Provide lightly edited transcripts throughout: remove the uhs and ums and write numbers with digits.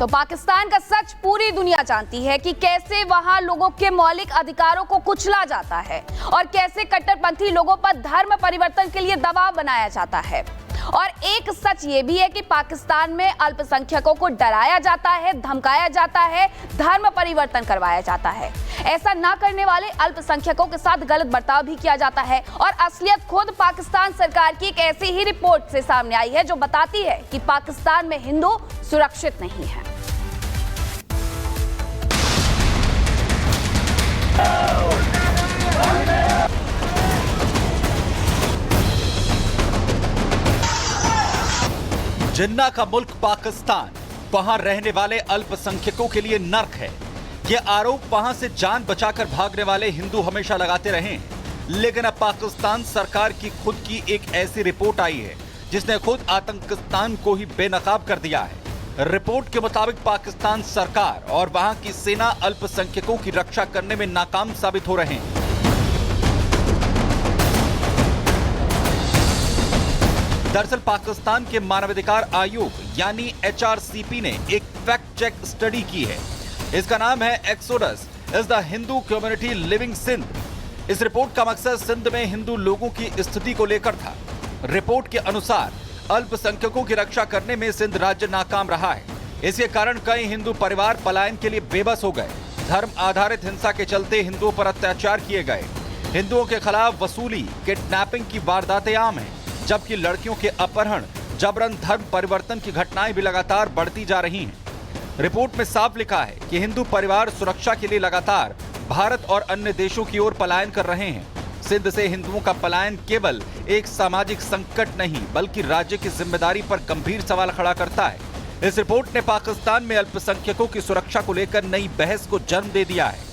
तो पाकिस्तान का सच पूरी दुनिया जानती है कि कैसे वहां लोगों के मौलिक अधिकारों को कुचला जाता है और कैसे कट्टरपंथी लोगों पर धर्म परिवर्तन के लिए दबाव बनाया जाता है। और एक सच ये भी है कि पाकिस्तान में अल्पसंख्यकों को डराया जाता है, धमकाया जाता है, धर्म परिवर्तन करवाया जाता है। ऐसा ना करने वाले अल्पसंख्यकों के साथ गलत बर्ताव भी किया जाता है। और असलियत खुद पाकिस्तान सरकार की एक ऐसी ही रिपोर्ट से सामने आई है जो बताती है कि पाकिस्तान में हिंदू सुरक्षित नहीं है। जिन्ना का मुल्क पाकिस्तान, वहां रहने वाले अल्पसंख्यकों के लिए नर्क है। ये आरोप वहां से जान बचाकर भागने वाले हिंदू हमेशा लगाते रहे हैं। लेकिन अब पाकिस्तान सरकार की खुद की एक ऐसी रिपोर्ट आई है जिसने खुद आतंकिस्तान को ही बेनकाब कर दिया है। रिपोर्ट के मुताबिक पाकिस्तान सरकार और वहां की सेना अल्पसंख्यकों की रक्षा करने में नाकाम साबित हो रहे हैं। दरअसल पाकिस्तान के मानवाधिकार आयोग यानी HRCP ने एक फैक्ट चेक स्टडी की है। इसका नाम है exodus is the Hindu community living Sindh. इस रिपोर्ट का मकसद सिंध में हिंदू लोगों की स्थिति को लेकर था। रिपोर्ट के अनुसार अल्पसंख्यकों की रक्षा करने में सिंध राज्य नाकाम रहा है। इसके कारण कई हिंदू परिवार पलायन के लिए बेबस हो गए। धर्म आधारित हिंसा के चलते हिंदुओं पर अत्याचार किए गए। हिंदुओं के खिलाफ वसूली, किडनैपिंग की वारदातें आम हैं, जबकि लड़कियों के अपहरण, जबरन धर्म परिवर्तन की घटनाएं भी लगातार बढ़ती जा रही हैं। रिपोर्ट में साफ लिखा है कि हिंदू परिवार सुरक्षा के लिए लगातार भारत और अन्य देशों की ओर पलायन कर रहे हैं। सिंध से हिंदुओं का पलायन केवल एक सामाजिक संकट नहीं बल्कि राज्य की जिम्मेदारी पर गंभीर सवाल खड़ा करता है। इस रिपोर्ट ने पाकिस्तान में अल्पसंख्यकों की सुरक्षा को लेकर नई बहस को जन्म दे दिया है।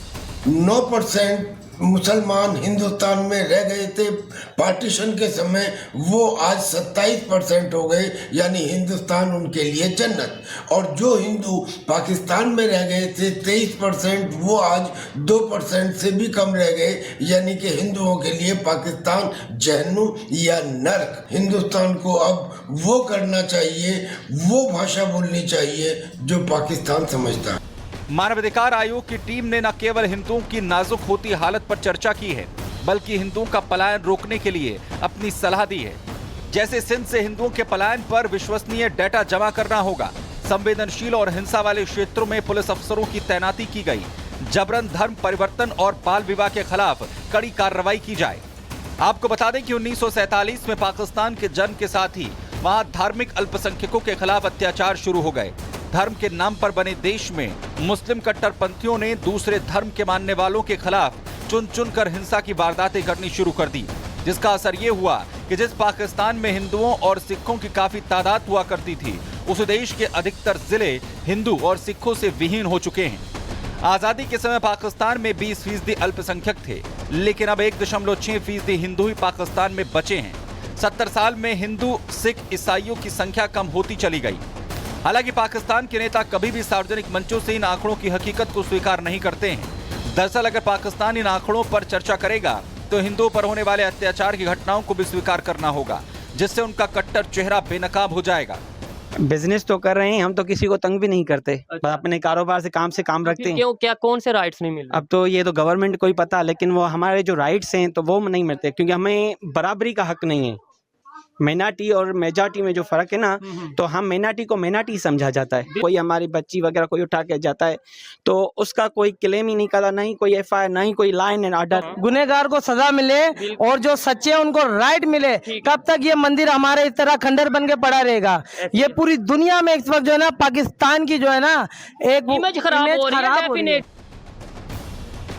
9% मुसलमान हिंदुस्तान में रह गए थे पार्टीशन के समय, वो आज 27% हो गए, यानी हिंदुस्तान उनके लिए जन्नत। और जो हिंदू पाकिस्तान में रह गए थे 23%, वो आज 2% से भी कम रह गए, यानी कि हिंदुओं के लिए पाकिस्तान जहन्नुम या नर्क। हिंदुस्तान को अब वो करना चाहिए, वो भाषा बोलनी चाहिए जो पाकिस्तान समझता है। मानवाधिकार आयोग की टीम ने न केवल हिंदुओं की नाजुक होती हालत पर चर्चा की है बल्कि हिंदुओं का पलायन रोकने के लिए अपनी सलाह दी है। जैसे सिंध से हिंदुओं के पलायन पर विश्वसनीय डेटा जमा करना होगा, संवेदनशील और हिंसा वाले क्षेत्रों में पुलिस अफसरों की तैनाती की गई, जबरन धर्म परिवर्तन और बाल विवाह के खिलाफ कड़ी कार्रवाई की जाए। आपको बता दें कि 1947 में पाकिस्तान के जन्म के साथ ही वहां धार्मिक अल्पसंख्यकों के खिलाफ अत्याचार शुरू हो गए। धर्म के नाम पर बने देश में मुस्लिम कट्टरपंथियों ने दूसरे धर्म के मानने वालों के खिलाफ चुन चुन कर हिंसा की वारदातें करनी शुरू कर दी, जिसका असर ये हुआ कि जिस पाकिस्तान में हिंदुओं और सिखों की काफी तादाद हुआ करती थी, उस देश के अधिकतर जिले हिंदू और सिखों से विहीन हो चुके हैं। आजादी के समय पाकिस्तान में 20% अल्पसंख्यक थे, लेकिन अब 1.6% हिंदू ही पाकिस्तान में बचे हैं। 70 साल में हिंदू, सिख, ईसाइयों की संख्या कम होती चली गई। हालांकि पाकिस्तान के नेता कभी भी सार्वजनिक मंचों से इन आंकड़ों की हकीकत को स्वीकार नहीं करते हैं। दरअसल अगर पाकिस्तान इन आंकड़ों पर चर्चा करेगा तो हिंदुओं पर होने वाले अत्याचार की घटनाओं को भी स्वीकार करना होगा, जिससे उनका कट्टर चेहरा बेनकाब हो जाएगा। बिजनेस तो कर रहे हैं, हम तो किसी को तंग भी नहीं करते। अच्छा। अपने कारोबार से काम रखते हैं। क्यों, क्या कौन से राइट्स नहीं मिल रहे? अब तो ये तो गवर्नमेंट को ही पता, लेकिन वो हमारे जो राइट्स हैं तो वो नहीं मिलते, क्योंकि हमें बराबरी का हक नहीं है। माइनॉरिटी और मेजॉरिटी में जो फर्क है ना, तो हम माइनॉरिटी को माइनॉरिटी समझा जाता है। कोई हमारी बच्ची वगैरह कोई उठा के जाता है तो उसका कोई क्लेम ही नहीं करता, नहीं कोई FIR, नहीं कोई लाइन एंड ऑर्डर। गुनहगार को सजा मिले और जो सच्चे हैं उनको राइट मिले, कब तक ये मंदिर हमारे इस तरह खंडर बन के पड़ा रहेगा? ये पूरी दुनिया में इस वक्त जो है ना, पाकिस्तान की जो है ना एक इमेज खराब हो रही है।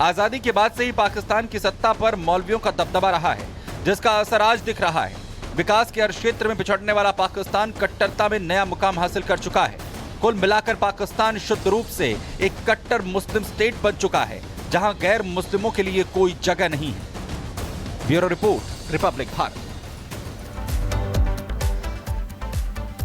आजादी के बाद से ही पाकिस्तान की सत्ता पर मौलवियों का दबदबा रहा है, जिसका असर आज दिख रहा है। विकास के हर क्षेत्र में पिछड़ने वाला पाकिस्तान कट्टरता में नया मुकाम हासिल कर चुका है। कुल मिलाकर पाकिस्तान शुद्ध रूप से एक कट्टर मुस्लिम स्टेट बन चुका है, जहां गैर मुस्लिमों के लिए कोई जगह नहीं है। Bureau report, Republic Bharat.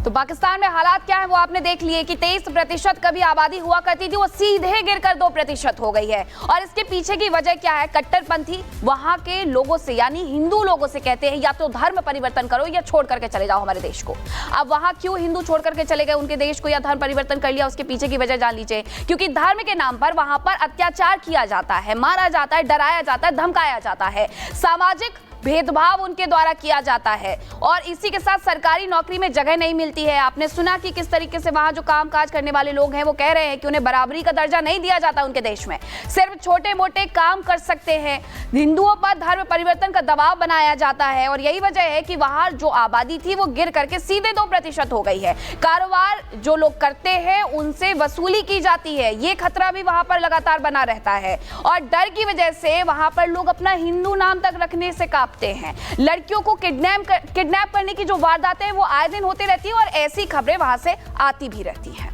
तो पाकिस्तान में हालात क्या है वो आपने देख लिए कि 23% कभी आबादी हुआ करती थी, वो सीधे गिरकर 2% हो गई है। और इसके पीछे की वजह क्या है? कट्टरपंथी वहां के लोगों से, यानी हिंदू लोगों से कहते हैं या तो धर्म परिवर्तन करो या छोड़ करके चले जाओ हमारे देश को। अब वहां क्यों हिंदू छोड़ करके चले गए उनके देश को या धर्म परिवर्तन कर लिया, उसके पीछे की वजह जान लीजिए। क्योंकि धर्म के नाम पर वहां पर अत्याचार किया जाता है, मारा जाता है, डराया जाता है, धमकाया जाता है, सामाजिक भेदभाव उनके द्वारा किया जाता है और इसी के साथ सरकारी नौकरी में जगह नहीं मिलती है। आपने सुना कि किस तरीके से वहां जो कामकाज करने वाले लोग हैं वो कह रहे हैं कि उन्हें बराबरी का दर्जा नहीं दिया जाता उनके देश में, सिर्फ छोटे मोटे काम कर सकते हैं। हिंदुओं पर धर्म परिवर्तन का दबाव बनाया जाता है और यही वजह है कि वहां जो आबादी थी वो गिर करके सीधे 2% हो गई है। कारोबार जो लोग करते हैं उनसे वसूली की जाती है, ये खतरा भी वहां पर लगातार बना रहता है और डर की वजह से वहां पर लोग अपना हिंदू नाम तक रखने से कांपते हैं। लड़कियों को किडनैप करने की जो वारदातें हैं वो आए दिन होती रहती है और ऐसी खबरें वहां से आती भी रहती हैं।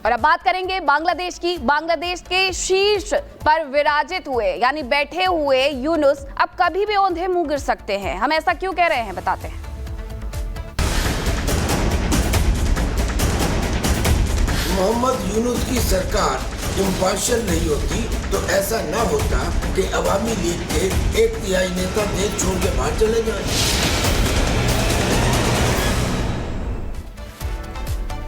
और अब बात करेंगे बांग्लादेश की। बांग्लादेश के शीर्ष पर विराजित हुए यानी बैठे हुए यूनुस अब कभी भी औंधे मुंह गिर सकते हैं। हम ऐसा क्यों कह रहे हैं, बताते हैं। मोहम्मद यूनुस की सरकार इम्पार्शियल नहीं होती तो ऐसा ना होता कि अवामी लीग के 1/3 नेता देश छोड़ के बाहर चले जाएं।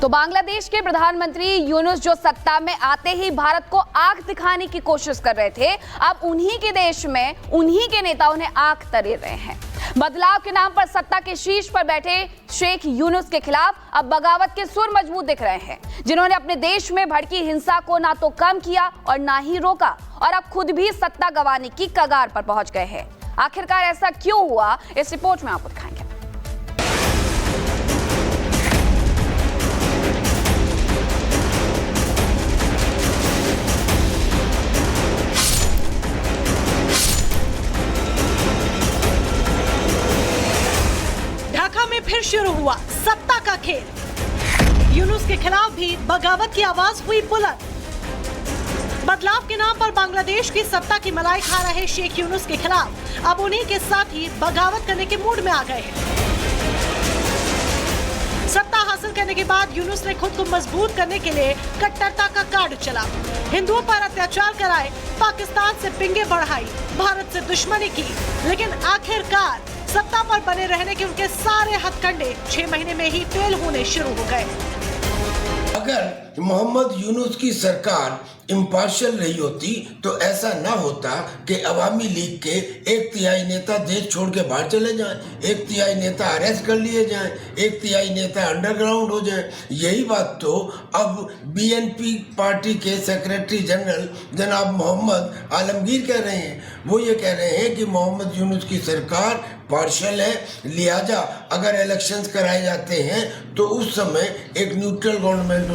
तो बांग्लादेश के प्रधानमंत्री यूनुस जो सत्ता में आते ही भारत को आंख दिखाने की कोशिश कर रहे थे, अब उन्हीं के देश में उन्हीं के नेता उन्हें आंख तरे रहे हैं। बदलाव के नाम पर सत्ता के शीर्ष पर बैठे शेख यूनुस के खिलाफ अब बगावत के सुर मजबूत दिख रहे हैं, जिन्होंने अपने देश में भड़की हिंसा को ना तो कम किया और ना ही रोका और अब खुद भी सत्ता गंवाने की कगार पर पहुंच गए हैं। आखिरकार ऐसा क्यों हुआ, इस रिपोर्ट में आपको दिखाएंगे। फिर शुरू हुआ सत्ता का खेल। यूनुस के खिलाफ भी बगावत की आवाज हुई बुलंद। बदलाव के नाम पर बांग्लादेश की सत्ता की मलाई खा रहे शेख यूनुस के खिलाफ अब उन्हीं के साथ ही बगावत करने के मूड में आ गए हैं। सत्ता हासिल करने के बाद यूनुस ने खुद को मजबूत करने के लिए कट्टरता का कार्ड चला, हिंदुओं पर अत्याचार कराए, पाकिस्तान से पिंगे बढ़ाई, भारत से दुश्मनी की, लेकिन आखिरकार सत्ता पर बने रहने के उनके सारे हथकंडे 6 महीने में ही फेल होने शुरू हो गए। अगर मोहम्मद यूनुस की सरकार इम्पार्शियल नहीं होती तो ऐसा ना होता कि अवामी लीग के 1/3 नेता देश छोड़ के बाहर चले जाएं, 1/3 नेता अरेस्ट कर लिए जाएं, 1/3 नेता अंडरग्राउंड हो जाएं। यही बात तो अब बीएनपी पार्टी के सेक्रेटरी जनरल जनाब मोहम्मद आलमगीर कह रहे हैं। वो ये कह रहे हैं कि मोहम्मद यूनुस की सरकार पार्शियल है, लिहाजा अगर इलेक्शंस कराए जाते हैं तो उस समय एक न्यूट्रल गवर्नमेंट